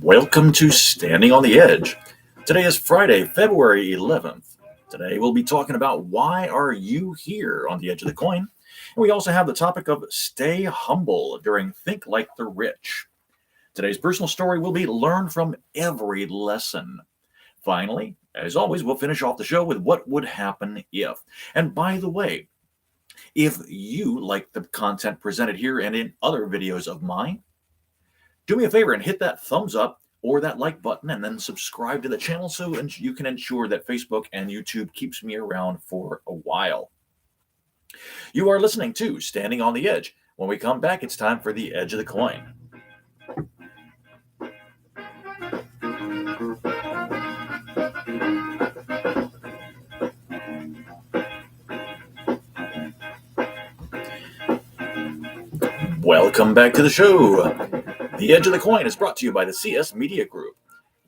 Welcome to Standing on the Edge. Today is Friday, February 11th. Today we'll be talking about why are you here on the edge of the coin. And we also have the topic of stay humble during Think Like the Rich. Today's personal story will be learn from every lesson. Finally, as always, we'll finish off the show with what would happen if. And by the way, if you like the content presented here and in other videos of mine, do me a favor and hit that thumbs up or that like button and then subscribe to the channel so you can ensure that Facebook and YouTube keeps me around for a while. You are listening to Standing on the Edge. When we come back, it's time for the edge of the coin. Welcome back to the show. The Edge of the Coin is brought to you by the CS Media Group.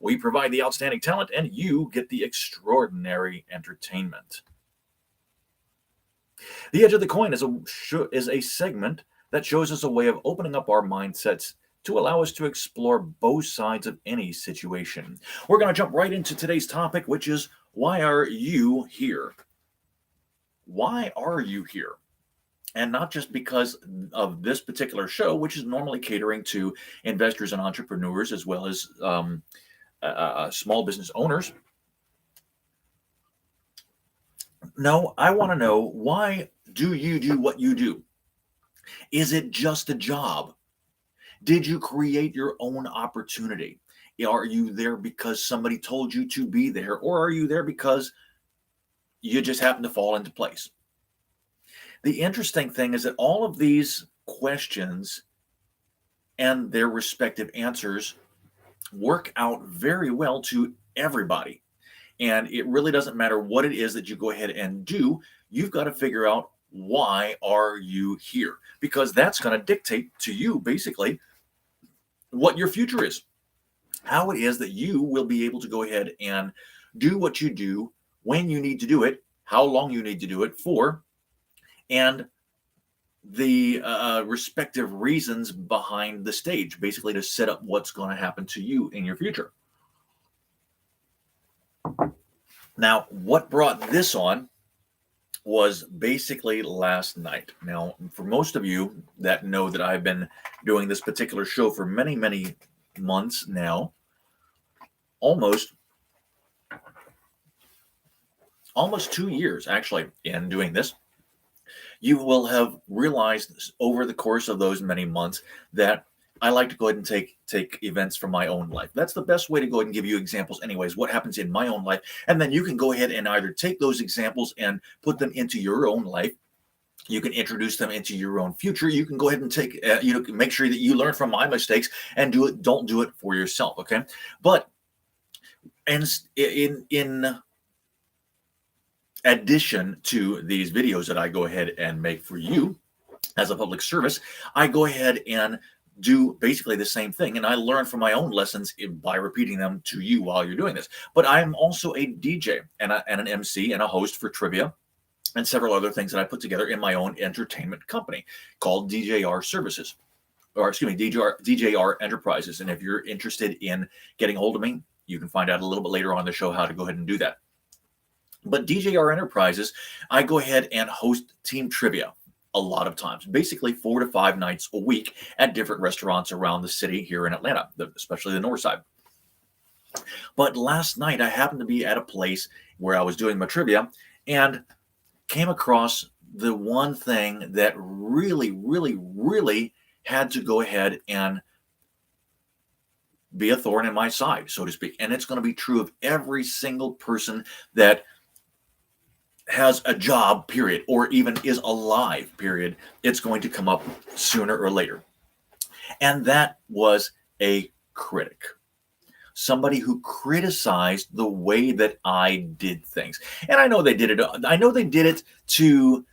We provide the outstanding talent and you get the extraordinary entertainment. The Edge of the Coin is a segment that shows us a way of opening up our mindsets to allow us to explore both sides of any situation. We're going to jump right into today's topic, which is why are you here? Why are you here? And not just because of this particular show, which is normally catering to investors and entrepreneurs as well as small business owners. No, I want to know, why do you do what you do? Is it just a job? Did you create your own opportunity? Are you there because somebody told you to be there? Or are you there because you just happen to fall into place? The interesting thing is that all of these questions and their respective answers work out very well to everybody. And it really doesn't matter what it is that you go ahead and do. You've got to figure out, why are you here? Because that's going to dictate to you basically what your future is, how it is that you will be able to go ahead and do what you do, when you need to do it, how long you need to do it for, and the respective reasons behind the stage, basically to set up what's going to happen to you in your future. Now, what brought this on was basically last night. Now, for most of you that know that I've been doing this particular show for many, many months now, almost 2 years actually in doing this, you will have realized over the course of those many months that I like to go ahead and take events from my own life. That's the best way to go ahead and give you examples anyways, what happens in my own life. And then you can go ahead and either take those examples and put them into your own life. You can introduce them into your own future. You can go ahead and take, make sure that you learn from my mistakes and don't do it for yourself. Okay. But in addition to these videos that I go ahead and make for you as a public service, I go ahead and do basically the same thing. And I learn from my own lessons by repeating them to you while you're doing this. But I'm also a DJ and an MC and a host for trivia and several other things that I put together in my own entertainment company called DJR Services, or excuse me, DJR Enterprises. And if you're interested in getting hold of me, you can find out a little bit later on in the show how to go ahead and do that. But DJR Enterprises, I go ahead and host team trivia a lot of times, basically 4 to 5 nights a week at different restaurants around the city here in Atlanta, especially the north side. But last night, I happened to be at a place where I was doing my trivia and came across the one thing that really, really, really had to go ahead and be a thorn in my side, so to speak. And it's going to be true of every single person that has a job, period, or even is alive, period. It's going to come up sooner or later. And that was a critic. Somebody who criticized the way that I did things. And I know they did it. I know they did it to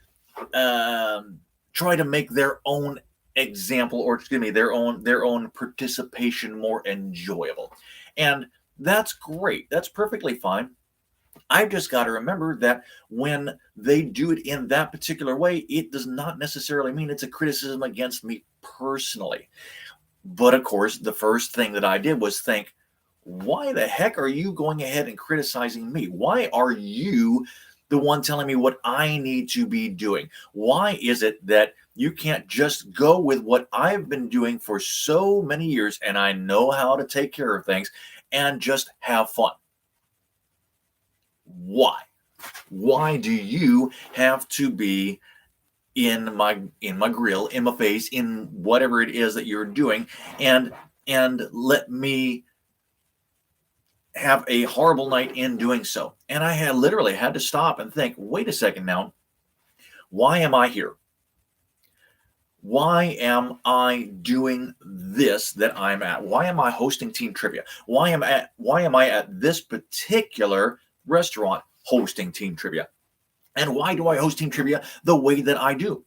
try to make their own example, or excuse me, their own participation more enjoyable. And that's great. That's perfectly fine. I've just got to remember that when they do it in that particular way, it does not necessarily mean it's a criticism against me personally. But of course, the first thing that I did was think, why the heck are you going ahead and criticizing me? Why are you the one telling me what I need to be doing? Why is it that you can't just go with what I've been doing for so many years and I know how to take care of things and just have fun? Why? Why do you have to be in my grill, in my face, in whatever it is that you're doing, and let me have a horrible night in doing so? And I had literally had to stop and think, wait a second now, why am I here? Why am I doing this that I'm at? Why am I hosting team trivia? Why am I at this particular restaurant hosting team trivia? And why do I host team trivia the way that I do?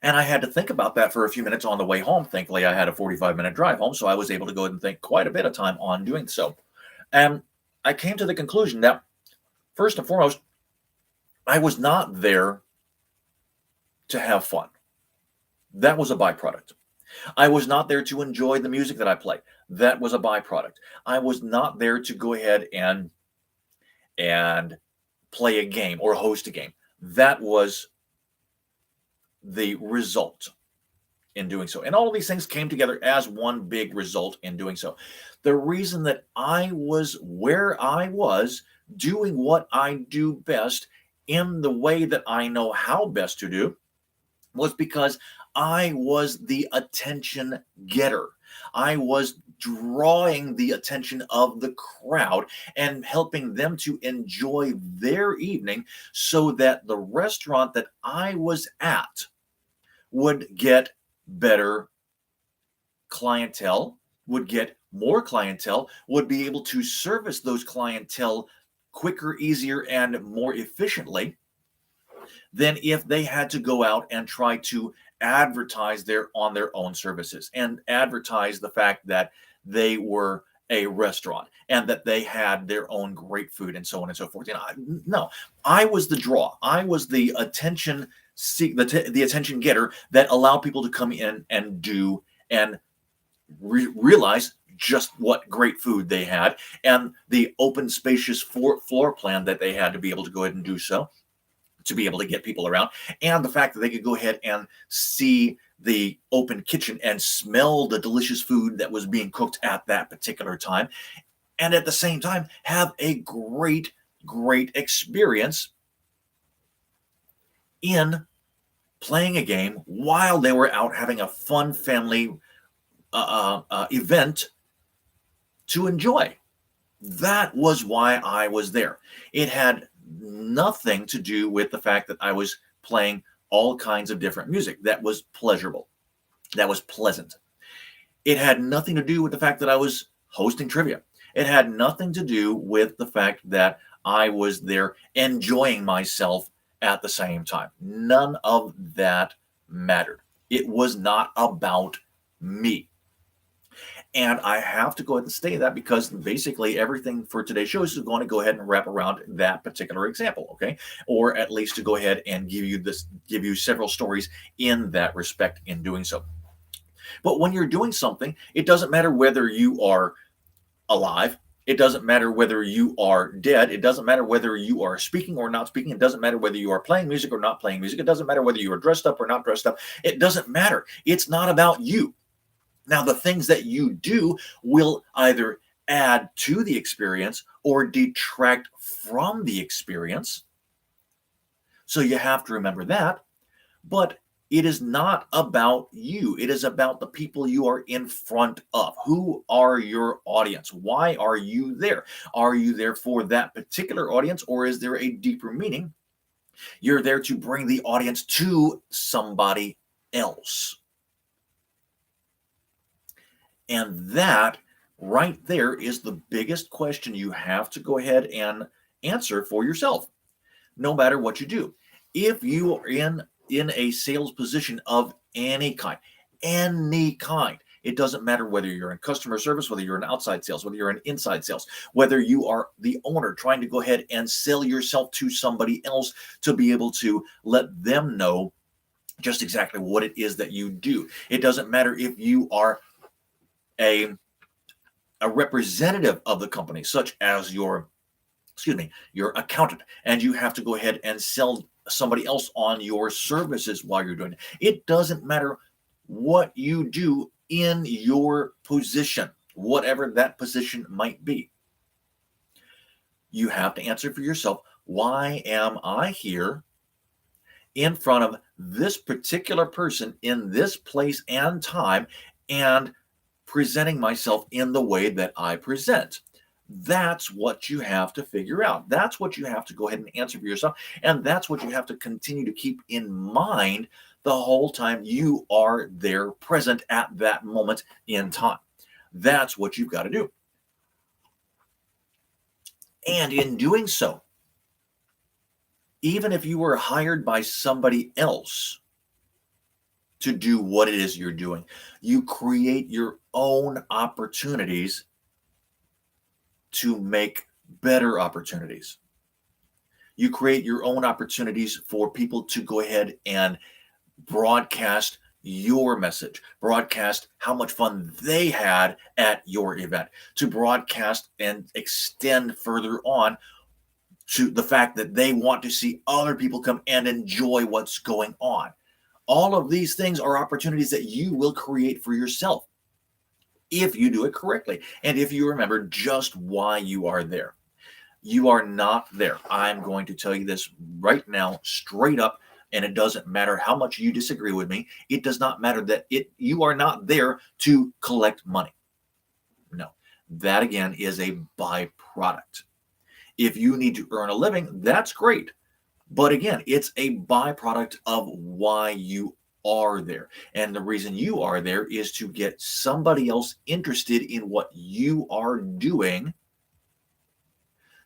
And I had to think about that for a few minutes on the way home. Thankfully, I had a 45-minute drive home, so I was able to go ahead and think quite a bit of time on doing so. And I came to the conclusion that, first and foremost, I was not there to have fun. That was a byproduct. I was not there to enjoy the music that I play. That was a byproduct. I was not there to go ahead and play a game or host a game. That was the result in doing so. And all of these things came together as one big result in doing so. The reason that I was where I was, doing what I do best in the way that I know how best to do, was because I was the attention getter. I was drawing the attention of the crowd and helping them to enjoy their evening so that the restaurant that I was at would get better clientele, would get more clientele, would be able to service those clientele quicker, easier, and more efficiently than if they had to go out and try to advertise on their own services and advertise the fact that they were a restaurant and that they had their own great food and so on and so forth. No, I was the draw. I was the attention the attention getter that allowed people to come in and do and realize just what great food they had and the open, spacious floor plan that they had to be able to go ahead and do so, to be able to get people around, and the fact that they could go ahead and see the open kitchen and smell the delicious food that was being cooked at that particular time, and at the same time have a great, great experience in playing a game while they were out having a fun family event to enjoy. That was why I was there. It had nothing to do with the fact that I was playing all kinds of different music. That was pleasurable. That was pleasant. It had nothing to do with the fact that I was hosting trivia. It had nothing to do with the fact that I was there enjoying myself at the same time. None of that mattered. It was not about me. And I have to go ahead and state that because basically everything for today's show is going to go ahead and wrap around that particular example, okay? Or at least to go ahead and give you several stories in that respect in doing so. But when you're doing something, it doesn't matter whether you are alive. It doesn't matter whether you are dead. It doesn't matter whether you are speaking or not speaking. It doesn't matter whether you are playing music or not playing music. It doesn't matter whether you are dressed up or not dressed up. It doesn't matter. It's not about you. Now, the things that you do will either add to the experience or detract from the experience. So you have to remember that. But it is not about you. It is about the people you are in front of. Who are your audience? Why are you there? Are you there for that particular audience, or is there a deeper meaning? You're there to bring the audience to somebody else. And that right there is the biggest question you have to go ahead and answer for yourself, no matter what you do. If you are in a sales position of any kind, it doesn't matter whether you're in customer service, whether you're in outside sales, whether you're in inside sales, whether you are the owner trying to go ahead and sell yourself to somebody else to be able to let them know just exactly what it is that you do. It doesn't matter if you are a, a representative of the company, such as your accountant, and you have to go ahead and sell somebody else on your services while you're doing it. It doesn't matter what you do in your position, whatever that position might be. You have to answer for yourself, why am I here in front of this particular person in this place and time and presenting myself in the way that I present? That's what you have to figure out. That's what you have to go ahead and answer for yourself. And that's what you have to continue to keep in mind the whole time you are there present at that moment in time. That's what you've got to do. And in doing so, even if you were hired by somebody else to do what it is you're doing, you create your own opportunities to make better opportunities. You create your own opportunities for people to go ahead and broadcast your message, broadcast how much fun they had at your event, to broadcast and extend further on to the fact that they want to see other people come and enjoy what's going on. All of these things are opportunities that you will create for yourself if you do it correctly and if you remember just why you are there. You are not there. I'm going to tell you this right now, straight up, and it doesn't matter how much you disagree with me. It does not matter that you are not there to collect money. No, that again is a byproduct. If you need to earn a living, that's great. But again, it's a byproduct of why you are there. And the reason you are there is to get somebody else interested in what you are doing,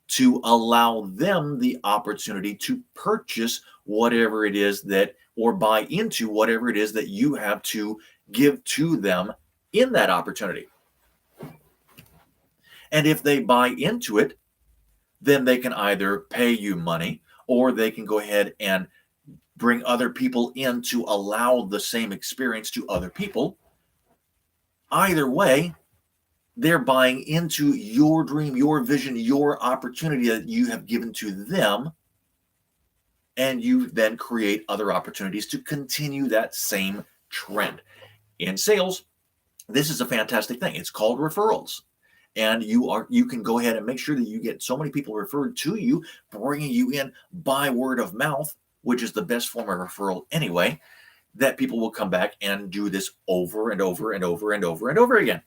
to allow them the opportunity to purchase whatever it is that, or buy into whatever it is that you have to give to them in that opportunity. And if they buy into it, then they can either pay you money or they can go ahead and bring other people in to allow the same experience to other people. Either way, they're buying into your dream, your vision, your opportunity that you have given to them. And you then create other opportunities to continue that same trend. In sales, this is a fantastic thing. It's called referrals. And you can go ahead and make sure that you get so many people referred to you, bringing you in by word of mouth, which is the best form of referral anyway, that people will come back and do this over and over and over and over and over again.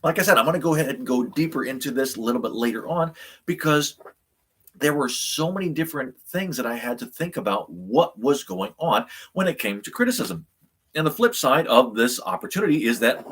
Like I said, I'm going to go ahead and go deeper into this a little bit later on because there were so many different things that I had to think about what was going on when it came to criticism. And the flip side of this opportunity is that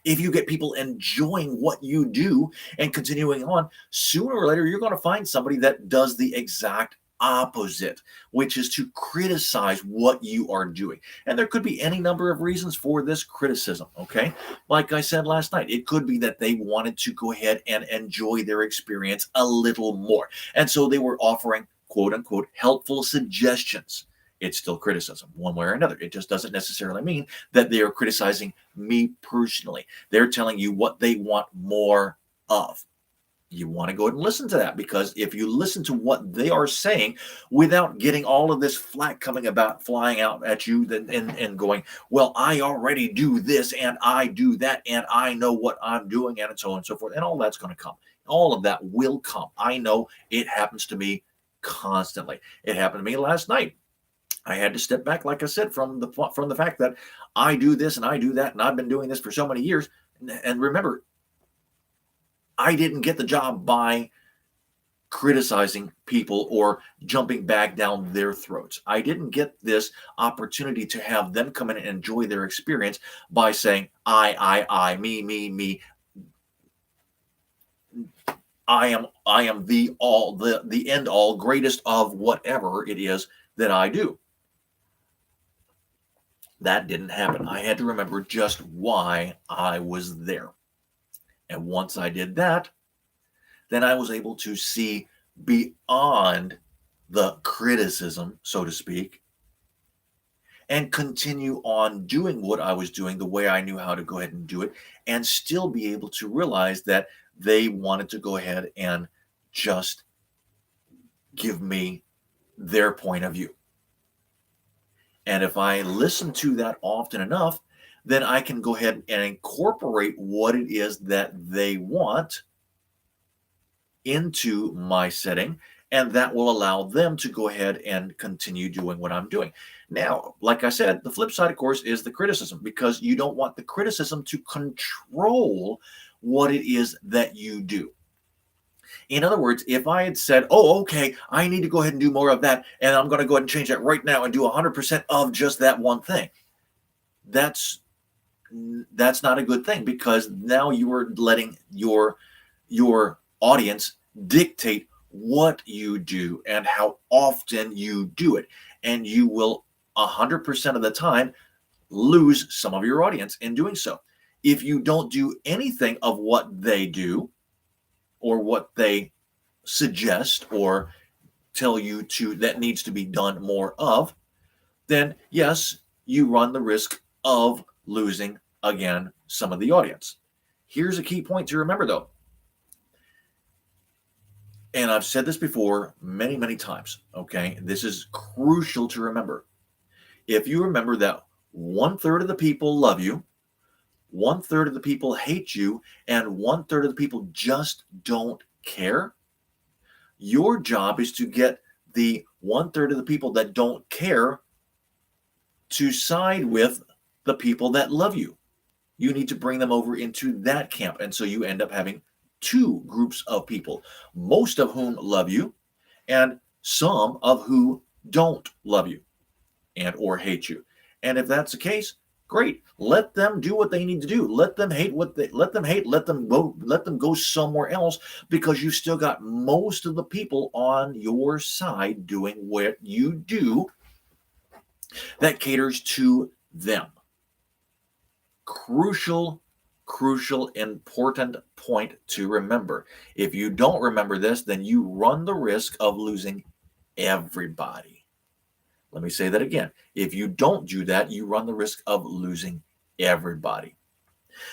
if you get people enjoying what you do and continuing on, sooner or later, you're going to find somebody that does the exact opposite, which is to criticize what you are doing. And there could be any number of reasons for this criticism, okay? Like I said last night, it could be that they wanted to go ahead and enjoy their experience a little more. And so they were offering, quote unquote, helpful suggestions. It's still criticism one way or another. It just doesn't necessarily mean that they are criticizing me personally. They're telling you what they want more of. You want to go ahead and listen to that, because if you listen to what they are saying without getting all of this flack coming about, flying out at you and going, well, I already do this and I do that and I know what I'm doing and so on and so forth, and all that's going to come. All of that will come. I know it happens to me constantly. It happened to me last night. I had to step back, like I said, from the fact that I do this and I do that and I've been doing this for so many years. And remember, I didn't get the job by criticizing people or jumping back down their throats. I didn't get this opportunity to have them come in and enjoy their experience by saying, I, me. I am the end all greatest of whatever it is that I do. That didn't happen. I had to remember just why I was there. And once I did that, then I was able to see beyond the criticism, so to speak, and continue on doing what I was doing the way I knew how to go ahead and do it, and still be able to realize that they wanted to go ahead and just give me their point of view. And if I listen to that often enough, then I can go ahead and incorporate what it is that they want into my setting, and that will allow them to go ahead and continue doing what I'm doing. Now, like I said, the flip side, of course, is the criticism, because you don't want the criticism to control what it is that you do. In other words, if I had said, oh, okay, I need to go ahead and do more of that, and I'm going to go ahead and change that right now and do 100% of just that one thing, that's not a good thing, because now you are letting your audience dictate what you do and how often you do it, and you will 100% of the time lose some of your audience in doing so. If you don't do anything of what they do or what they suggest or tell you to that needs to be done more of, then yes, you run the risk of losing again some of the audience. Here's a key point to remember, though, and I've said this before many, many times. Okay, this is crucial to remember. If you remember that 1/3 of the people love you, 1/3 of the people hate you, and 1/3 of the people just don't care, your job is to get the 1/3 of the people that don't care to side with the people that love you. You need to bring them over into that camp. And so you end up having two groups of people, most of whom love you and some of who don't love you and or hate you. And if that's the case, great. Let them do what they need to do. Let them hate let them go somewhere else, because you've still got most of the people on your side doing what you do that caters to them. Crucial, important point to remember. If you don't remember this, then you run the risk of losing everybody. Let me say that again. If you don't do that, you run the risk of losing everybody.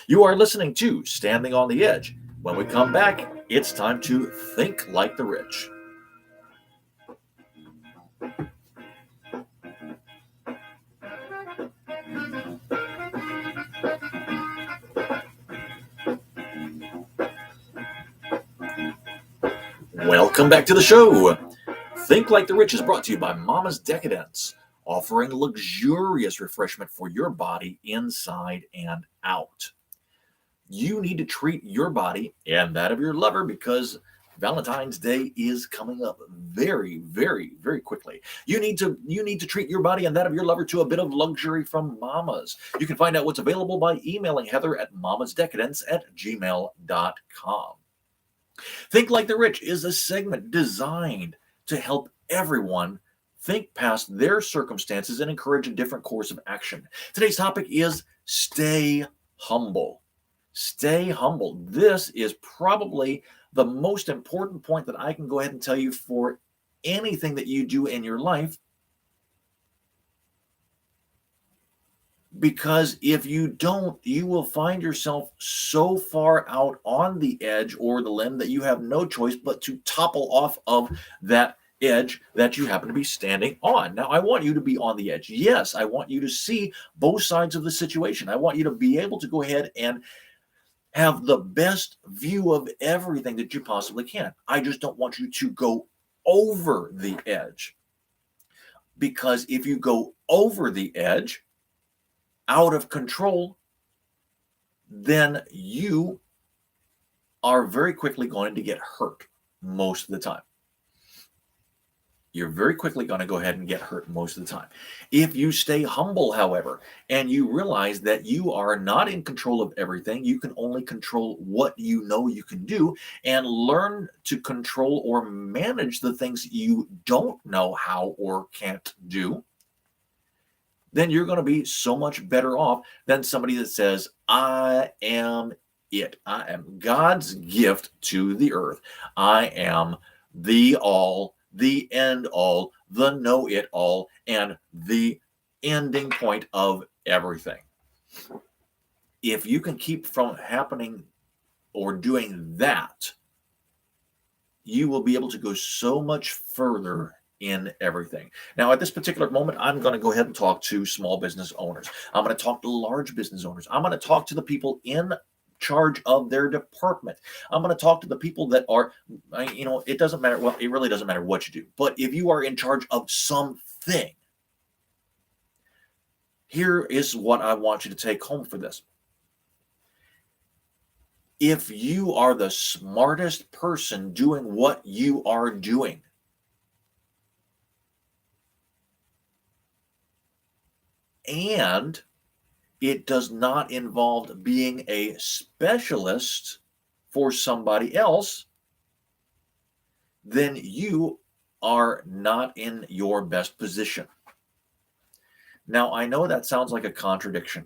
You are listening to Standing on the Edge. When we come back, it's time to think like the rich. Welcome back to the show. Think Like the Rich is brought to you by Mama's Decadence, offering luxurious refreshment for your body inside and out. You need to treat your body and that of your lover, because Valentine's Day is coming up very, very, very quickly. You need to treat your body and that of your lover to a bit of luxury from Mama's. You can find out what's available by emailing Heather at mamasdecadence@gmail.com. Think Like the Rich is a segment designed to help everyone think past their circumstances and encourage a different course of action. Today's topic is stay humble. Stay humble. This is probably the most important point that I can go ahead and tell you for anything that you do in your life. Because if you don't, you will find yourself so far out on the edge or the limb that you have no choice but to topple off of that edge that you happen to be standing on. Now, I want you to be on the edge. Yes, I want you to see both sides of the situation. I want you to be able to go ahead and have the best view of everything that you possibly can. I just don't want you to go over the edge. Because if you go over the edge, out of control, then you are very quickly going to get hurt most of the time. You're very quickly going to go ahead and get hurt most of the time. If you stay humble, however, and you realize that you are not in control of everything, you can only control what you know you can do, and learn to control or manage the things you don't know how or can't do, then you're going to be so much better off than somebody that says, I am it. I am God's gift to the earth. I am the all, the end all, the know it all, and the ending point of everything. If you can keep from happening or doing that, you will be able to go so much further in everything. Now, at this particular moment, I'm going to go ahead and talk to small business owners. I'm going to talk to large business owners. I'm going to talk to the people in charge of their department. I'm going to talk to the people that are, it doesn't matter. Well, it really doesn't matter what you do. But if you are in charge of something, here is what I want you to take home for this. If you are the smartest person doing what you are doing, and it does not involve being a specialist for somebody else, then you are not in your best position. Now, I know that sounds like a contradiction.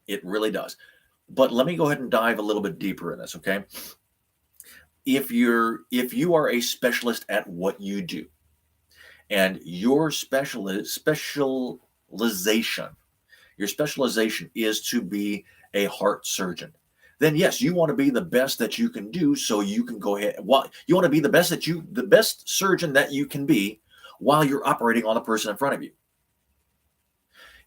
It really does. But let me go ahead and dive a little bit deeper in this, okay? If you are a specialist at what you do, and your specialization is to be a heart surgeon, then yes, you want to be the best that you can do, so you can go ahead. Well, you want to be the best surgeon that you can be while you're operating on the person in front of you.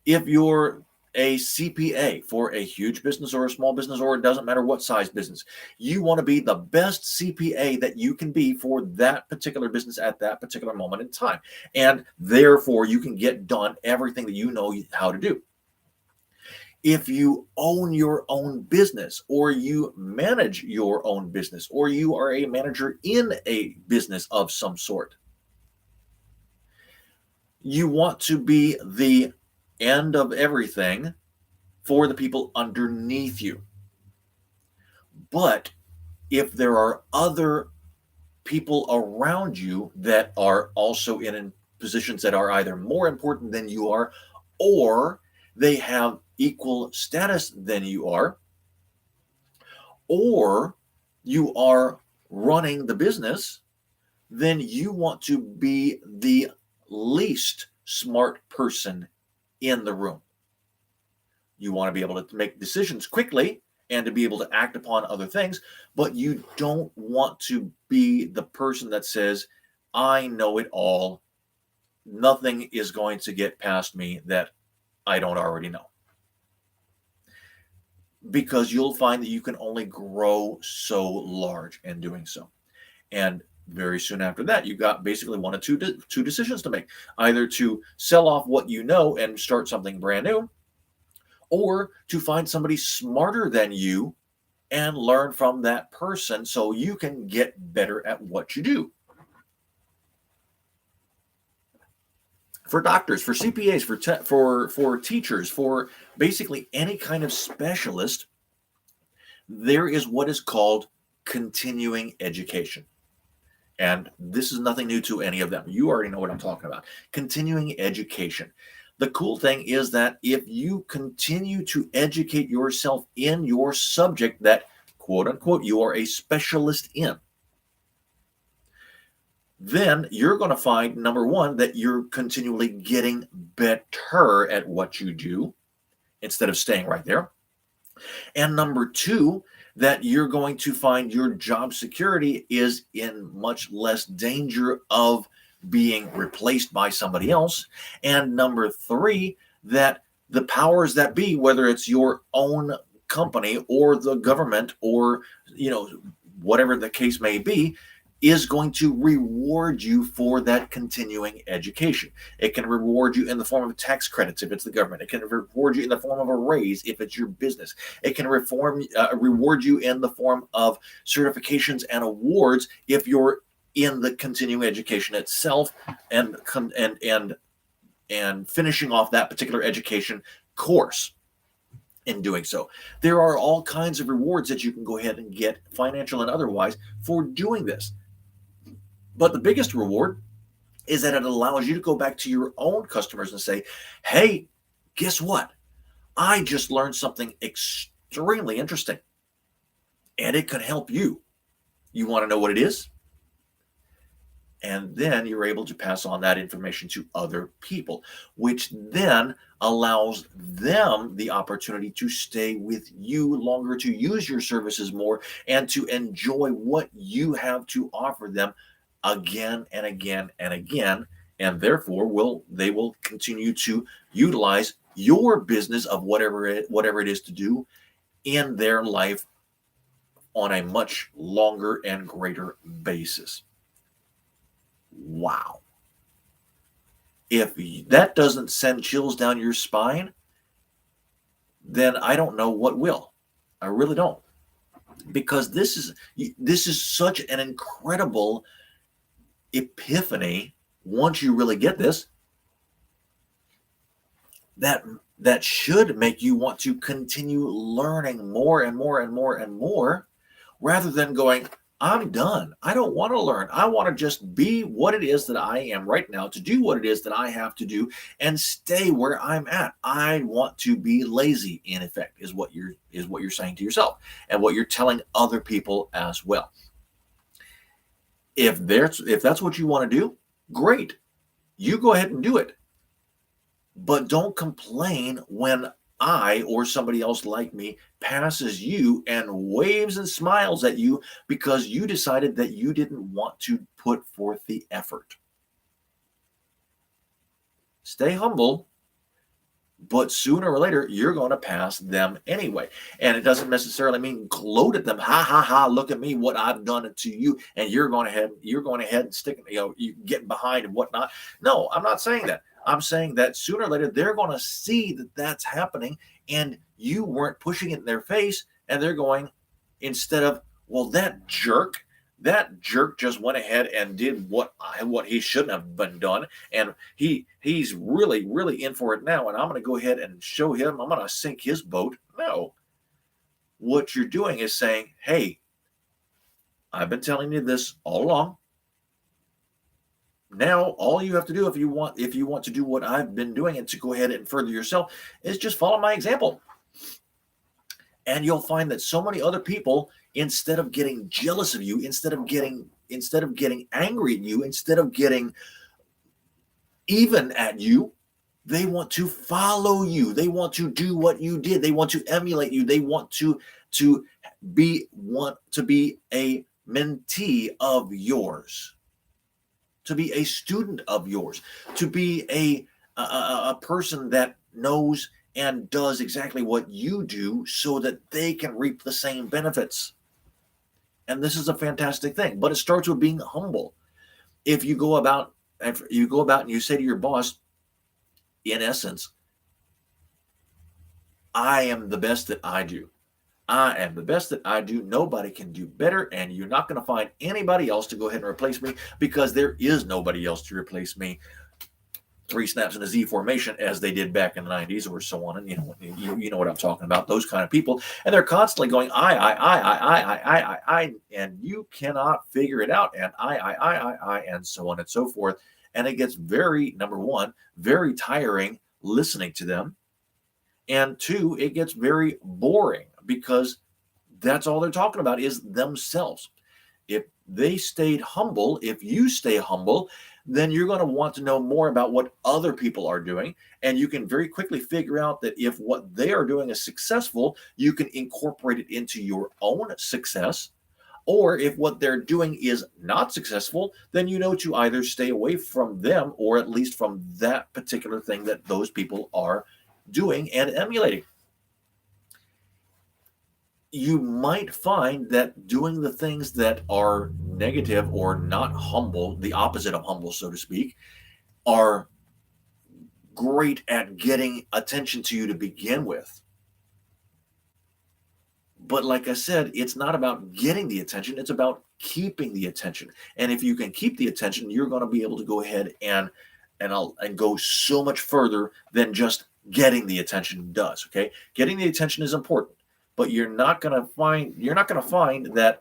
If you're a CPA for a huge business or a small business, or it doesn't matter what size business, you want to be the best CPA that you can be for that particular business at that particular moment in time. And therefore, you can get done everything that you know how to do. If you own your own business, or you manage your own business, or you are a manager in a business of some sort, you want to be the end of everything for the people underneath you. But if there are other people around you that are also in positions that are either more important than you are, or they have equal status than you are, or you are running the business, then you want to be the least smart person in the room. You want to be able to make decisions quickly and to be able to act upon other things, but you don't want to be the person that says, I know it all. Nothing is going to get past me that I don't already know. Because you'll find that you can only grow so large in doing so. And very soon after that, you got basically one of two decisions to make: either to sell off what you know and start something brand new, or to find somebody smarter than you and learn from that person so you can get better at what you do. For doctors, for CPAs, for teachers, for basically any kind of specialist, there is what is called continuing education. And this is nothing new to any of them. You already know what I'm talking about. Continuing education. The cool thing is that if you continue to educate yourself in your subject that, quote unquote, you are a specialist in, then you're going to find, number one, that you're continually getting better at what you do instead of staying right there. And number two, that you're going to find your job security is in much less danger of being replaced by somebody else. And number three, that the powers that be, whether it's your own company or the government or, whatever the case may be, is going to reward you for that continuing education. It can reward you in the form of tax credits if it's the government. It can reward you in the form of a raise if it's your business. It can reward you in the form of certifications and awards if you're in the continuing education itself and finishing off that particular education course. In doing so, there are all kinds of rewards that you can go ahead and get, financial and otherwise, for doing this. But the biggest reward is that it allows you to go back to your own customers and say, hey, guess what? I just learned something extremely interesting, and it could help you. You want to know what it is? And then you're able to pass on that information to other people, which then allows them the opportunity to stay with you longer, to use your services more, and to enjoy what you have to offer them again and again and again. And therefore, they will continue to utilize your business of whatever it is to do in their life on a much longer and greater basis. Wow. If that doesn't send chills down your spine, then I don't know what will. I really don't. Because this is such an incredible epiphany once you really get this, that should make you want to continue learning more and more and more and more, rather than going, I'm done. I don't want to learn. I want to just be what it is that I am right now, to do what it is that I have to do and stay where I'm at. I want to be lazy, in effect, is what you're saying to yourself and what you're telling other people as well. If that's what you want to do, great. You go ahead and do it. But don't complain when I or somebody else like me passes you and waves and smiles at you because you decided that you didn't want to put forth the effort. Stay humble, but sooner or later, you're going to pass them anyway. And it doesn't necessarily mean gloat at them. Ha ha ha! Look at me, what I've done to you, and you're going ahead and sticking, you getting behind and whatnot. No, I'm not saying that. I'm saying that sooner or later they're going to see that that's happening, and you weren't pushing it in their face, and they're going, instead of, well, that jerk just went ahead and did what he shouldn't have been done, and he's really in for it now, and I'm going to go ahead and show him, I'm going to sink his boat. No, what you're doing is saying, hey, I've been telling you this all along. Now, all you have to do if you want to do what I've been doing and to go ahead and further yourself is just follow my example. And you'll find that so many other people, instead of getting jealous of you, instead of getting angry at you, instead of getting even at you, they want to follow you. They want to do what you did. They want to emulate you. They want to be a mentee of yours, to be a student of yours, to be a person that knows and does exactly what you do so that they can reap the same benefits. And this is a fantastic thing, but it starts with being humble. If you go about and you say to your boss, in essence, I am the best that I do. I am the best that I do. Nobody can do better, and you're not going to find anybody else to go ahead and replace me, because there is nobody else to replace me. 3 snaps in a Z formation, as they did back in the 90s or so on. And you know what I'm talking about, those kind of people. And they're constantly going, I, and you cannot figure it out. And I, and so on and so forth. And it gets number one, very tiring listening to them. And 2, it gets very boring, because that's all they're talking about is themselves. If they stayed humble, if you stay humble, then you're going to want to know more about what other people are doing. And you can very quickly figure out that if what they are doing is successful, you can incorporate it into your own success. Or if what they're doing is not successful, then you know to either stay away from them, or at least from that particular thing that those people are doing and emulating. You might find that doing the things that are negative or not humble, the opposite of humble, so to speak, are great at getting attention to you to begin with. But like I said, it's not about getting the attention, it's about keeping the attention. And if you can keep the attention, you're going to be able to go ahead and go so much further than just getting the attention does. Okay, getting the attention is important, but you're not going to find that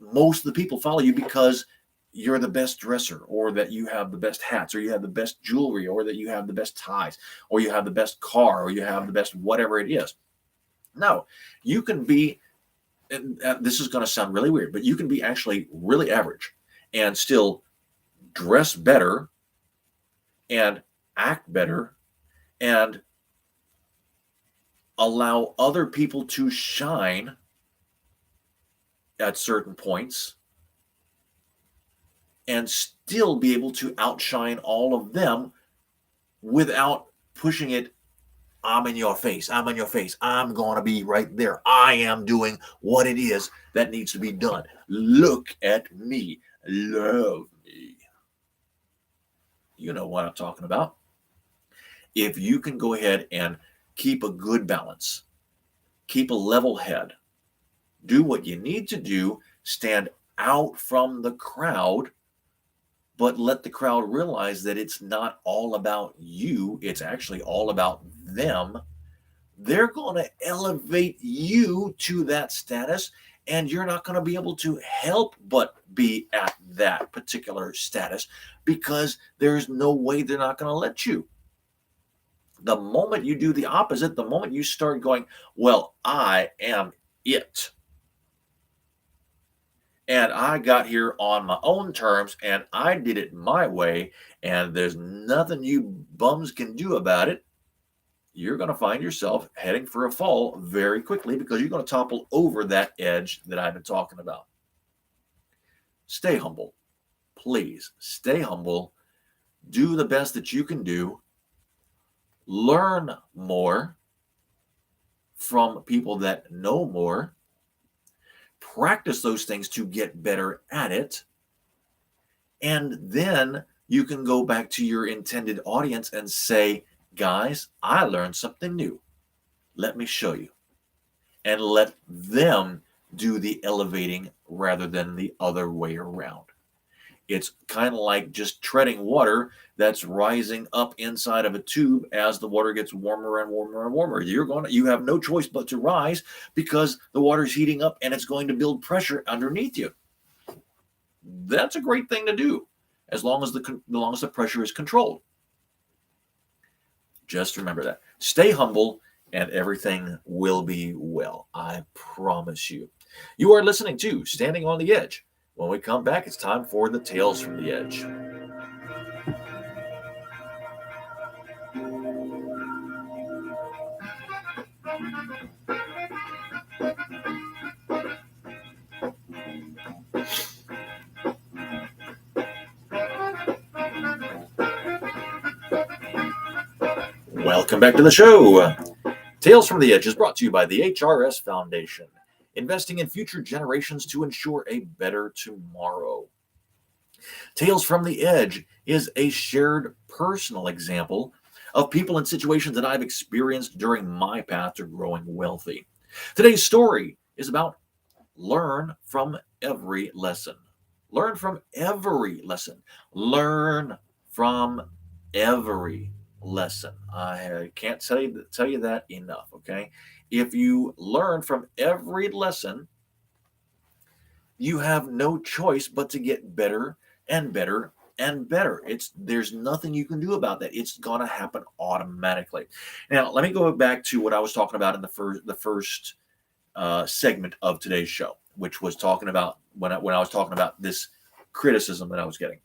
most of the people follow you because you're the best dresser, or that you have the best hats, or you have the best jewelry, or that you have the best ties, or you have the best car, or you have the best whatever it is. No, you can be, and this is going to sound really weird, but you can be actually really average and still dress better and act better and allow other people to shine at certain points and still be able to outshine all of them without pushing it. I'm in your face. I'm in your face. I'm going to be right there. I am doing what it is that needs to be done. Look at me. Love me. You know what I'm talking about. If you can go ahead and keep a good balance, keep a level head, do what you need to do, stand out from the crowd, but let the crowd realize that it's not all about you. It's actually all about them. They're going to elevate you to that status, and you're not going to be able to help but be at that particular status because there's no way they're not going to let you. The moment you do the opposite, the moment you start going, well, I am it. And I got here on my own terms and I did it my way, and there's nothing you bums can do about it. You're going to find yourself heading for a fall very quickly because you're going to topple over that edge that I've been talking about. Stay humble. Please stay humble. Do the best that you can do. Learn more from people that know more. Practice those things to get better at it. And then you can go back to your intended audience and say, guys, I learned something new. Let me show you. And let them do the elevating rather than the other way around. It's kind of like just treading water that's rising up inside of a tube as the water gets warmer and warmer and warmer. You have no choice but to rise because the water's heating up and it's going to build pressure underneath you. That's a great thing to do as long as the pressure is controlled. Just remember that. Stay humble and everything will be well. I promise you. You are listening to Standing on the Edge. When we come back, it's time for the Tales from the Edge. Welcome back to the show. Tales from the Edge is brought to you by the HRS Foundation, investing in future generations to ensure a better tomorrow. Tales from the Edge is a shared personal example of people and situations that I've experienced during my path to growing wealthy. Today's story is about learn from every lesson. Learn from every lesson. Learn from every lesson. I can't tell you that enough, okay? If you learn from every lesson, you have no choice but to get better and better and better. There's nothing you can do about that. It's going to happen automatically. Now, let me go back to what I was talking about in the first segment of today's show, which was talking about when I was talking about this criticism that I was getting.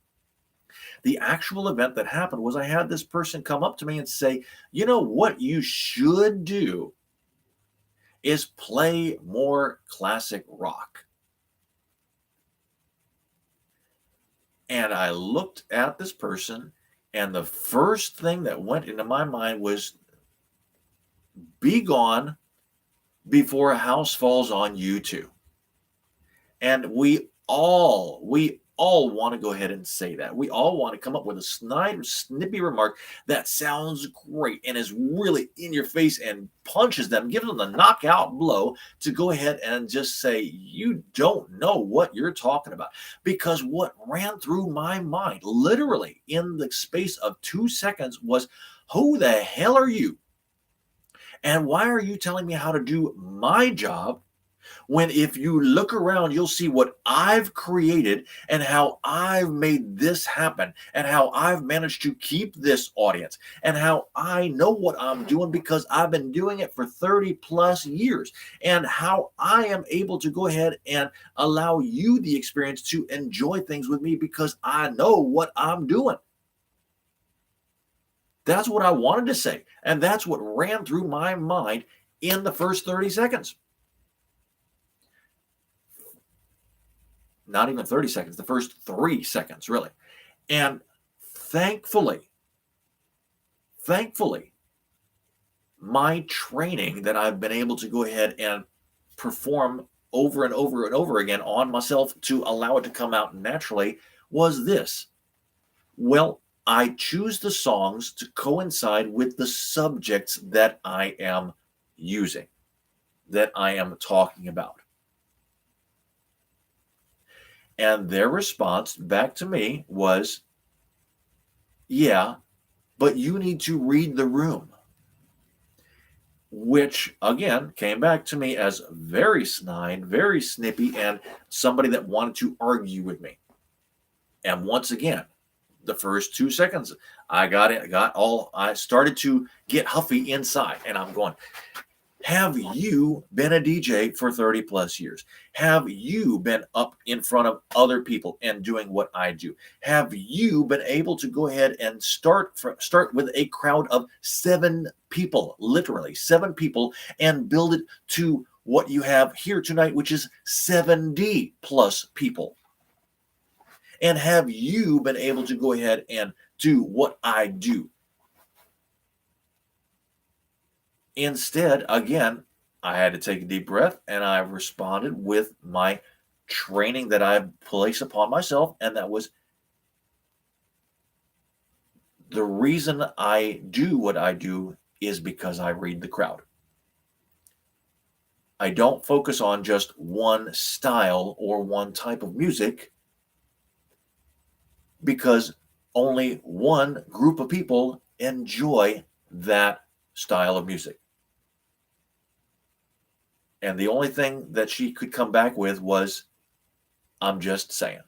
The actual event that happened was I had this person come up to me and say, you know what you should do is play more classic rock. And I looked at this person, and the first thing that went into my mind was, be gone before a house falls on you too. And we all want to go ahead and say that. We all want to come up with a snippy remark that sounds great and is really in your face and punches them, gives them the knockout blow to go ahead and just say, you don't know what you're talking about. Because what ran through my mind, literally in the space of 2 seconds, was, who the hell are you? And why are you telling me how to do my job When if you look around, you'll see what I've created and how I've made this happen and how I've managed to keep this audience and how I know what I'm doing because I've been doing it for 30 plus years and how I am able to go ahead and allow you the experience to enjoy things with me because I know what I'm doing. That's what I wanted to say. And that's what ran through my mind in the first 30 seconds. Not even 30 seconds, the first 3 seconds, really. And thankfully, thankfully, my training that I've been able to go ahead and perform over and over and over again on myself to allow it to come out naturally was this. Well, I choose the songs to coincide with the subjects that I am using, that I am talking about. And their response back to me was, yeah, but you need to read the room. Which again came back to me as very snide, very snippy, and somebody that wanted to argue with me. And once again, the first 2 seconds, I started to get huffy inside, and I'm going, have you been a DJ for 30 plus years? Have you been up in front of other people and doing what I do? Have you been able to go ahead and start with a crowd of 7 people, literally 7 people, and build it to what you have here tonight, which is 70 plus people? And have you been able to go ahead and do what I do? Instead, again, I had to take a deep breath and I responded with my training that I placed upon myself. And that was the reason I do what I do is because I read the crowd. I don't focus on just one style or one type of music because only one group of people enjoy that style of music. And the only thing that she could come back with was, I'm just saying.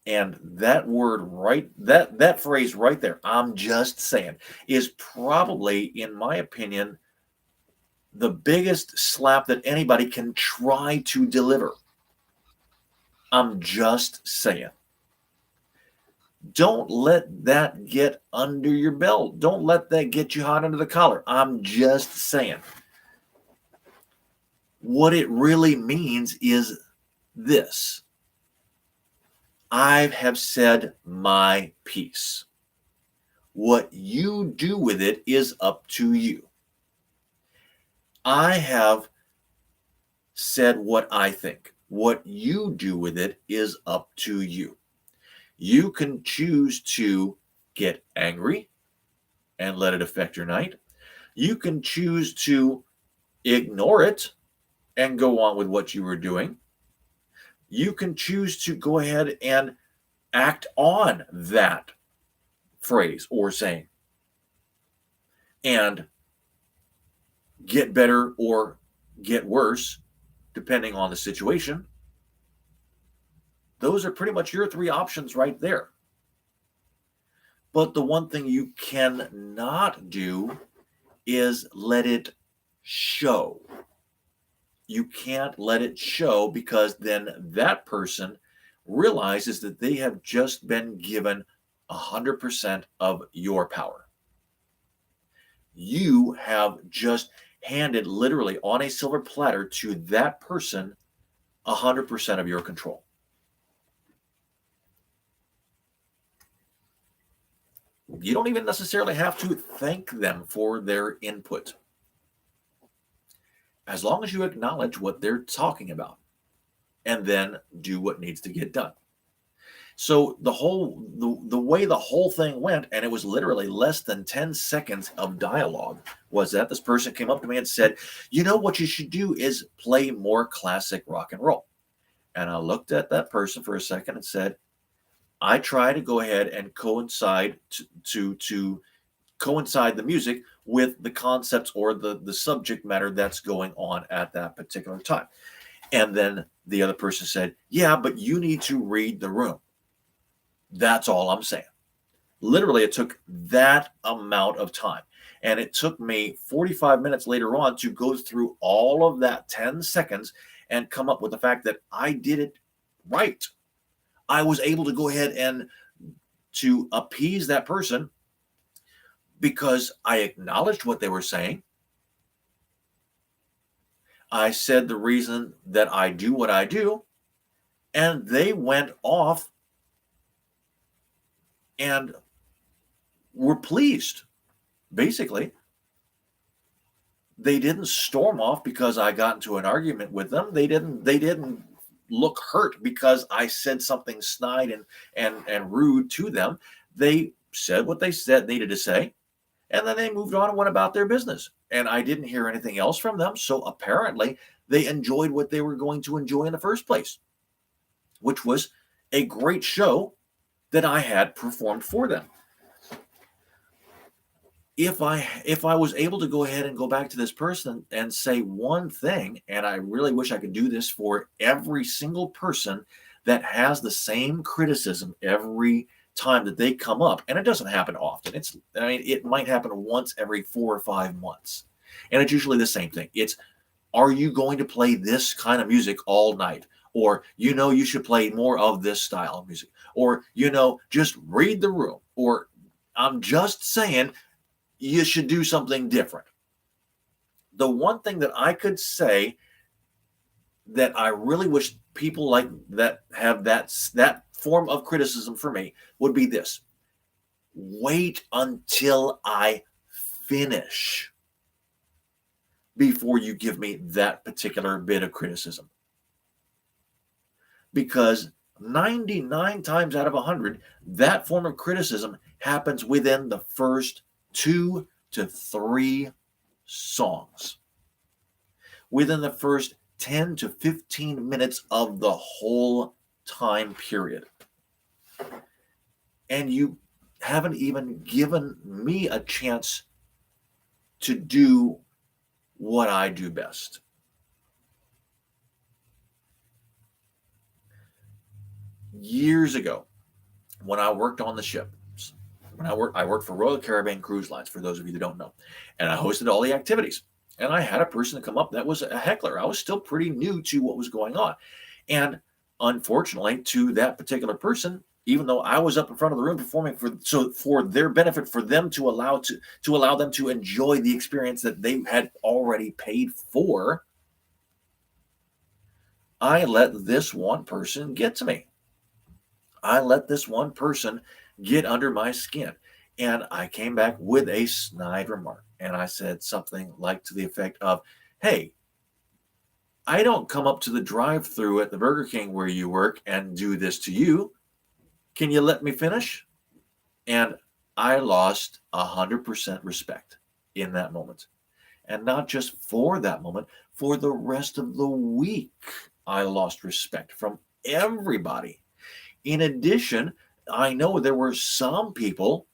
And that word right, that phrase right there, I'm just saying, is probably, in my opinion, the biggest slap that anybody can try to deliver. I'm just saying. Don't let that get under your belt. Don't let that get you hot under the collar. I'm just saying. What it really means is this. I have said my piece. What you do with it is up to you. I have said what I think. What you do with it is up to you. You can choose to get angry and let it affect your night. You can choose to ignore it and go on with what you were doing. You can choose to go ahead and act on that phrase or saying and get better or get worse depending on the situation. Those are pretty much your 3 options right there. But the one thing you cannot do is let it show. You can't let it show because then that person realizes that they have just been given 100% of your power. You have just handed literally on a silver platter to that person 100% of your control. You don't even necessarily have to thank them for their input. As long as you acknowledge what they're talking about and then do what needs to get done. So the way the whole thing went, and it was literally less than 10 seconds of dialogue, was that this person came up to me and said, you know what you should do is play more classic rock and roll. And I looked at that person for a second and said, I try to go ahead and coincide to coincide the music with the concepts or the subject matter that's going on at that particular time. And then the other person said, yeah, but you need to read the room. That's all I'm saying. Literally, it took that amount of time. And it took me 45 minutes later on to go through all of that 10 seconds and come up with the fact that I did it right. I was able to go ahead and to appease that person because I acknowledged what they were saying. I said the reason that I do what I do, and they went off and were pleased. Basically, they didn't storm off because I got into an argument with them. They didn't look hurt because I said something snide and rude to them. They said what they said needed to say, and then they moved on and went about their business. And I didn't hear anything else from them. So apparently they enjoyed what they were going to enjoy in the first place, which was a great show that I had performed for them. If I was able to go ahead and go back to this person and say one thing, and I really wish I could do this for every single person that has the same criticism every time that they come up, and it doesn't happen often. It might happen once every 4 or 5 months. And it's usually the same thing. It's, are you going to play this kind of music all night? Or, you should play more of this style of music. Or, just read the room. Or, I'm just saying, you should do something different. The one thing that I could say that I really wish people like that have that form of criticism for me would be this: wait until I finish before you give me that particular bit of criticism. Because 99 times out of 100, that form of criticism happens within the first 2 to 3 songs, within the first 10 to 15 minutes of the whole time period. And you haven't even given me a chance to do what I do best. Years ago, when I worked on the ship, I worked for Royal Caribbean Cruise Lines, for those of you that don't know, and I hosted all the activities. And I had a person come up that was a heckler. I was still pretty new to what was going on. And unfortunately, to that particular person, even though I was up in front of the room performing for their benefit, for them to allow them to enjoy the experience that they had already paid for, I let this one person get to me. I let this one person get under my skin. And I came back with a snide remark. And I said something like to the effect of, hey, I don't come up to the drive-thru at the Burger King where you work and do this to you. Can you let me finish? And I lost 100% respect in that moment. And not just for that moment, for the rest of the week, I lost respect from everybody. In addition, I know there were some people,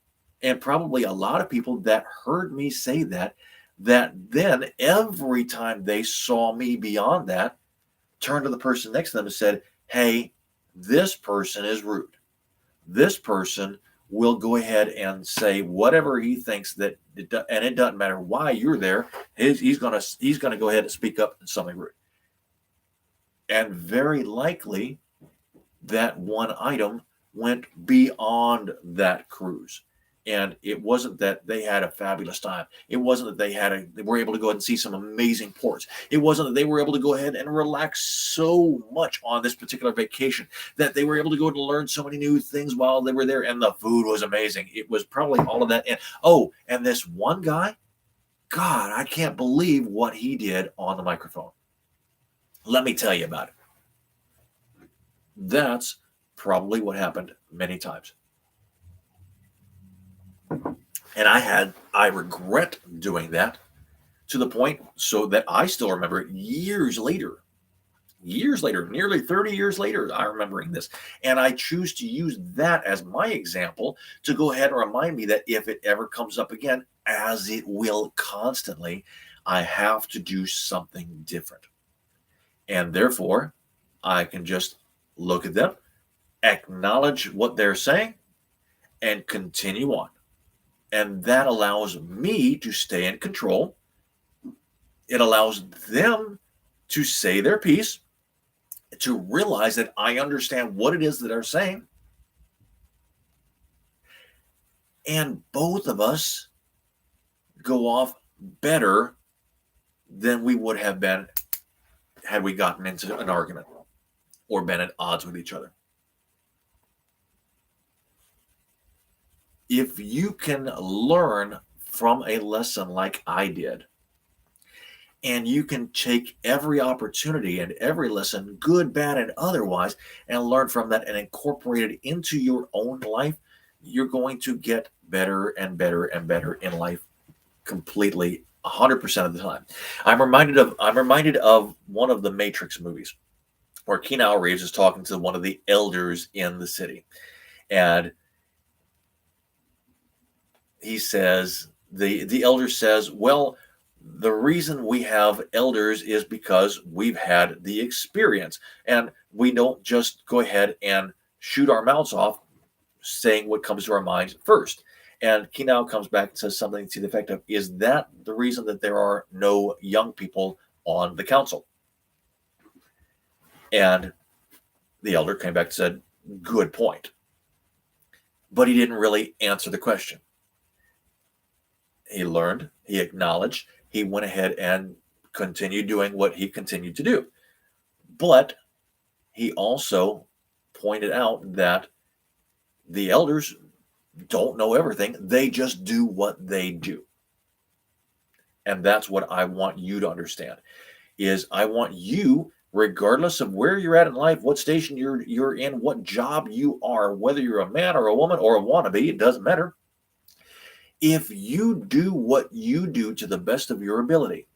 and probably a lot of people, that heard me say that then every time they saw me beyond that, turned to the person next to them and said, hey, this person is rude. This person will go ahead and say whatever he thinks and it doesn't matter why you're there. He's gonna go ahead and speak up in something rude. And very likely that one item went beyond that cruise. And it wasn't that they had a fabulous time. It wasn't that they were able to go ahead and see some amazing ports. It wasn't that they were able to go ahead and relax so much on this particular vacation, that they were able to go and learn so many new things while they were there. And the food was amazing. It was probably all of that. And this one guy, God, I can't believe what he did on the microphone. Let me tell you about it. That's probably what happened many times. And I regret doing that to the point so that I still remember it years later, nearly 30 years later, I'm remembering this. And I choose to use that as my example to go ahead and remind me that if it ever comes up again, as it will constantly, I have to do something different. And therefore, I can just look at them, acknowledge what they're saying, and continue on. And that allows me to stay in control. It allows them to say their piece, to realize that I understand what it is that they're saying. And both of us go off better than we would have been had we gotten into an argument or been at odds with each other. If you can learn from a lesson like I did, and you can take every opportunity and every lesson, good, bad, and otherwise, and learn from that and incorporate it into your own life, you're going to get better and better and better in life completely 100% of the time. I'm reminded of one of the Matrix movies where Keanu Reeves is talking to one of the elders in the city. And he says, the elder says, well, the reason we have elders is because we've had the experience, and we don't just go ahead and shoot our mouths off saying what comes to our minds first. And Keanu comes back and says something to the effect of, is that the reason that there are no young people on the council? And the elder came back and said, good point. But he didn't really answer the question. He learned, he acknowledged, he went ahead and continued doing what he continued to do. But he also pointed out that the elders don't know everything. They just do what they do. And that's what I want you to understand is I want you, regardless of where you're at in life, what station you're in, what job you are, whether you're a man or a woman or a wannabe, it doesn't matter. If you do what you do to the best of your ability,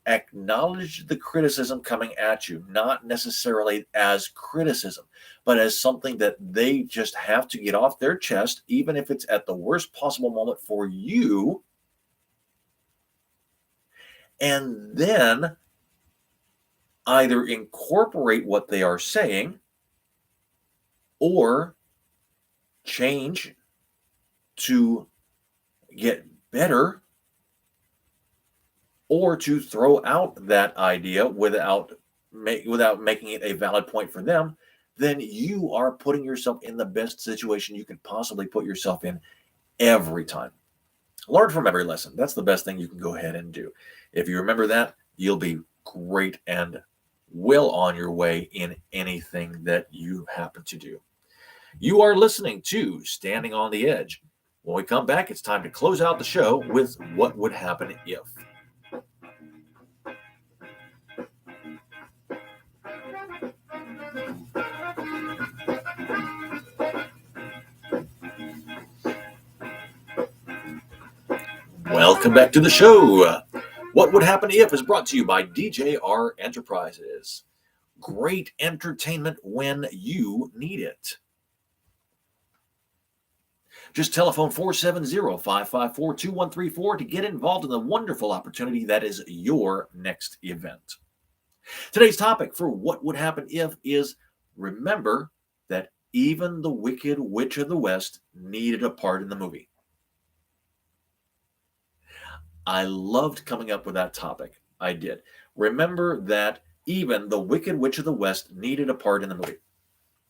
acknowledge the criticism coming at you, not necessarily as criticism, but as something that they just have to get off their chest, even if it's at the worst possible moment for you. And then either incorporate what they are saying or change to get better, or to throw out that idea without making it a valid point for them, then you are putting yourself in the best situation you can possibly put yourself in every time. Learn from every lesson. That's the best thing you can go ahead and do. If you remember that, you'll be great and well on your way in anything that you happen to do. You are listening to Standing on the Edge. When we come back, it's time to close out the show with What Would Happen If. Welcome back to the show. What Would Happen If is brought to you by DJR Enterprises. Great entertainment when you need it. Just telephone 470-554-2134 to get involved in the wonderful opportunity that is your next event. Today's topic for What Would Happen If is remember that even the Wicked Witch of the West needed a part in the movie. I loved coming up with that topic. I did. Remember that even the Wicked Witch of the West needed a part in the movie.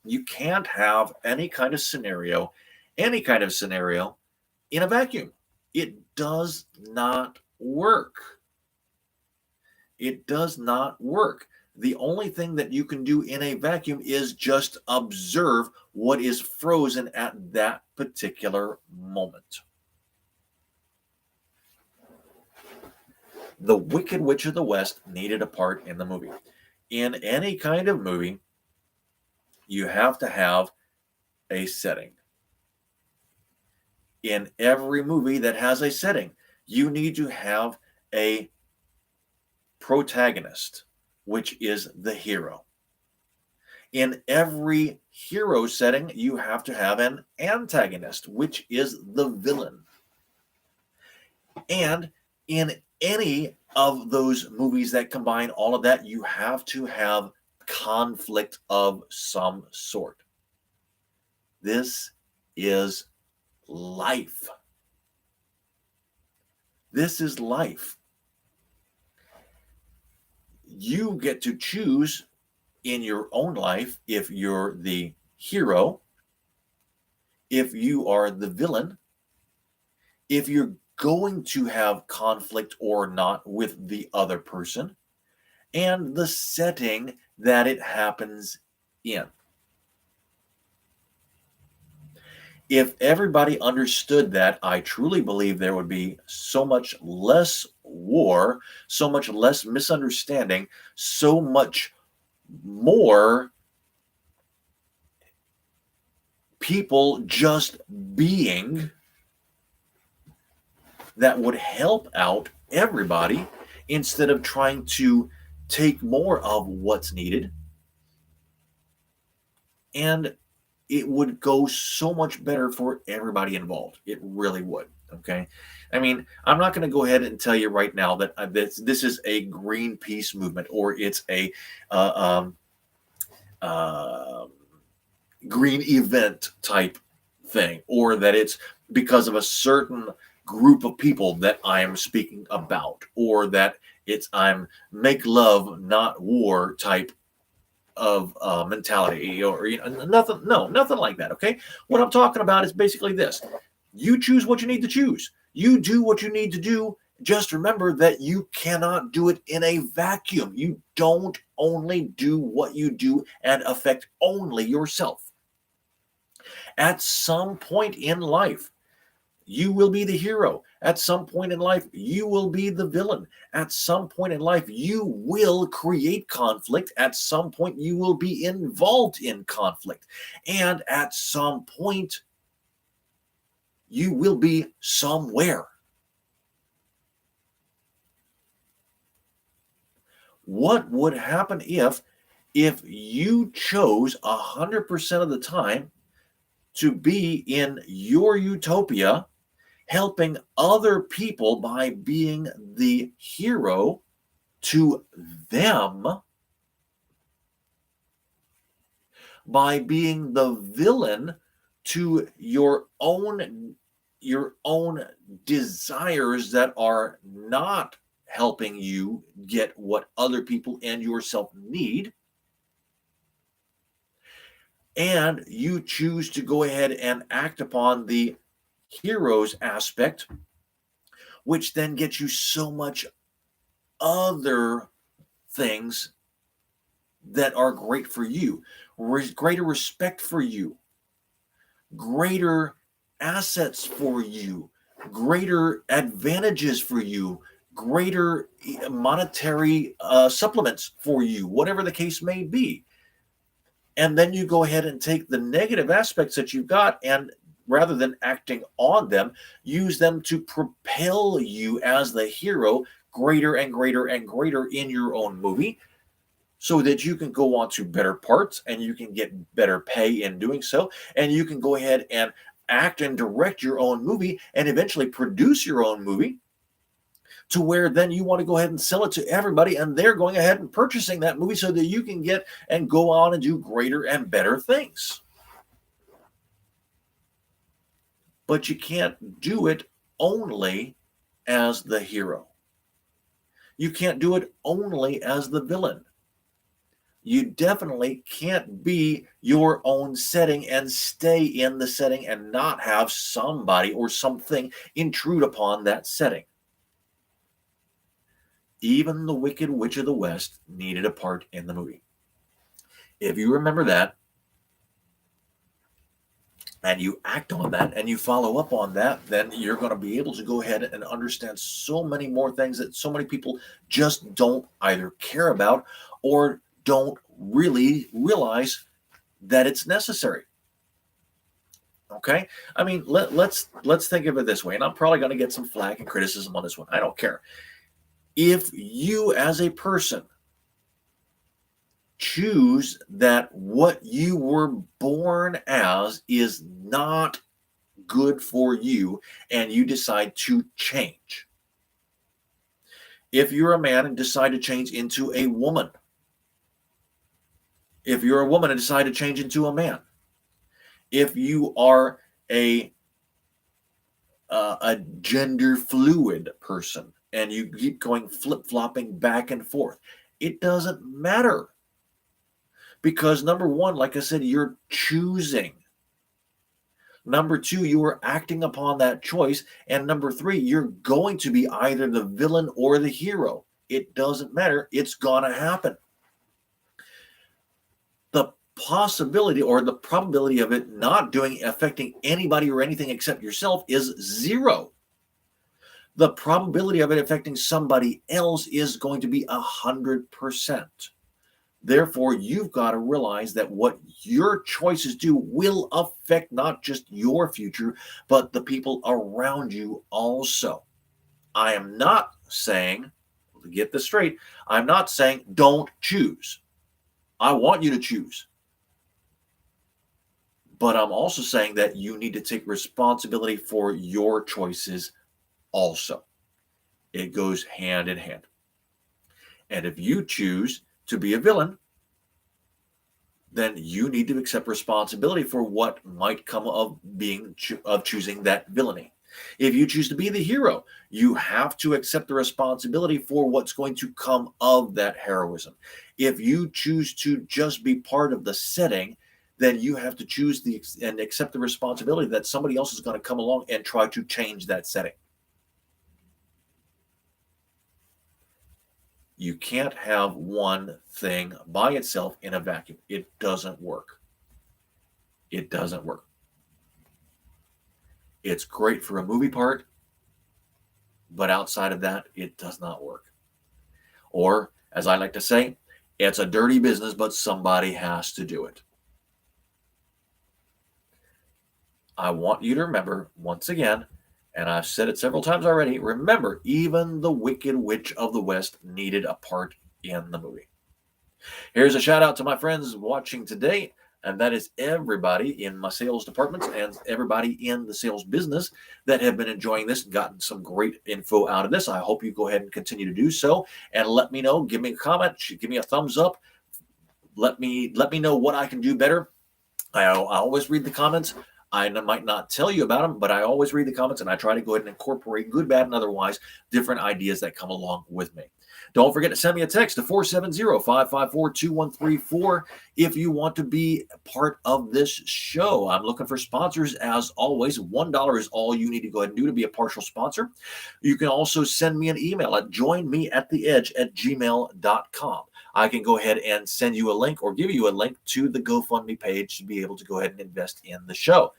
You can't have any kind of scenario in a vacuum. It does not work. It does not work. The only thing that you can do in a vacuum is just observe what is frozen at that particular moment. The Wicked Witch of the West needed a part in the movie. In any kind of movie, you have to have a setting. In every movie that has a setting, you need to have a protagonist, which is the hero. In every hero setting, you have to have an antagonist, which is the villain. And in any of those movies that combine all of that, you have to have conflict of some sort. This is life. This is life. You get to choose in your own life if you're the hero, if you are the villain, if you're going to have conflict or not with the other person, and the setting that it happens in. If everybody understood that, I truly believe there would be so much less war, so much less misunderstanding, so much more people just being that would help out everybody instead of trying to take more of what's needed. And it would go so much better for everybody involved. It really would. Okay. I mean, I'm not going to go ahead and tell you right now that this is a Greenpeace movement or it's a uh, um, uh, green event type thing or that it's because of a certain group of people that I am speaking about or that it's I'm make love, not war type of mentality or nothing. No, nothing like that. Okay. What I'm talking about is basically this: you choose what you need to choose. You do what you need to do. Just remember that you cannot do it in a vacuum. You don't only do what you do and affect only yourself. At some point in life, you will be the hero. At some point in life, you will be the villain. At some point in life, you will create conflict. At some point, you will be involved in conflict. And at some point, you will be somewhere. What would happen if you chose 100% of the time to be in your utopia helping other people by being the hero to them, by being the villain to your own desires that are not helping you get what other people and yourself need, and you choose to go ahead and act upon the heroes aspect, which then gets you so much other things that are great for you, greater respect for you, greater assets for you, greater advantages for you, greater monetary supplements for you, whatever the case may be. And then you go ahead and take the negative aspects that you've got and rather than acting on them, use them to propel you as the hero greater and greater and greater in your own movie so that you can go on to better parts and you can get better pay in doing so. And you can go ahead and act and direct your own movie and eventually produce your own movie to where then you want to go ahead and sell it to everybody and they're going ahead and purchasing that movie so that you can get and go on and do greater and better things. But you can't do it only as the hero. You can't do it only as the villain. You definitely can't be your own setting and stay in the setting and not have somebody or something intrude upon that setting. Even the Wicked Witch of the West needed a part in the movie. If you remember that, and you act on that and you follow up on that, then you're going to be able to go ahead and understand so many more things that so many people just don't either care about or don't really realize that it's necessary. Okay, I mean let's think of it this way, and I'm probably going to get some flack and criticism on this one. I don't care. If you as a person choose that what you were born as is not good for you and you decide to change, If you're a man and decide to change into a woman, if you're a woman and decide to change into a man, if you are a a gender fluid person and you keep going flip-flopping back and forth, it doesn't matter, because number one, like I said, you're choosing. Number two, you are acting upon that choice. And number three, you're going to be either the villain or the hero. It doesn't matter. It's going to happen. The possibility or the probability of it not affecting anybody or anything except yourself is zero. The probability of it affecting somebody else is going to be 100%. Therefore, you've got to realize that what your choices do will affect not just your future, but the people around you also. I am not saying, get this straight, I'm not saying don't choose. I want you to choose. But I'm also saying that you need to take responsibility for your choices also. It goes hand in hand. And if you choose to be a villain, then you need to accept responsibility for what might come of choosing that villainy. If you choose to be the hero, you have to accept the responsibility for what's going to come of that heroism. If you choose to just be part of the setting, then you have to choose and accept the responsibility that somebody else is going to come along and try to change that setting. You can't have one thing by itself in a vacuum. It doesn't work. It doesn't work. It's great for a movie part, but outside of that, it does not work. Or, as I like to say, it's a dirty business, but somebody has to do it. I want you to remember, once again, and I've said it several times already, remember, even the Wicked Witch of the West needed a part in the movie. Here's a shout out to my friends watching today, and that is everybody in my sales departments and everybody in the sales business that have been enjoying this and gotten some great info out of this. I hope you go ahead and continue to do so, and let me know. Give me a comment, give me a thumbs up. Let me know what I can do better. I always read the comments. I might not tell you about them, but I always read the comments, and I try to go ahead and incorporate, good, bad, and otherwise, different ideas that come along with me. Don't forget to send me a text to 470-554-2134 if you want to be part of this show. I'm looking for sponsors as always. $1 is all you need to go ahead and do to be a partial sponsor. You can also send me an email at joinmeattheedge@gmail.com. I can go ahead and send you a link or give you a link to the GoFundMe page to be able to go ahead and invest in the show.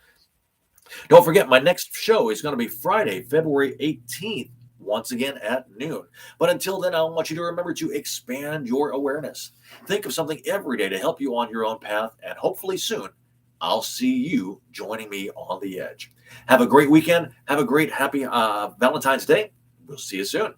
Don't forget, my next show is going to be Friday, February 18th, once again at noon. But until then, I want you to remember to expand your awareness. Think of something every day to help you on your own path, and hopefully soon, I'll see you joining me on the edge. Have a great weekend. Have a great, happy Valentine's Day. We'll see you soon.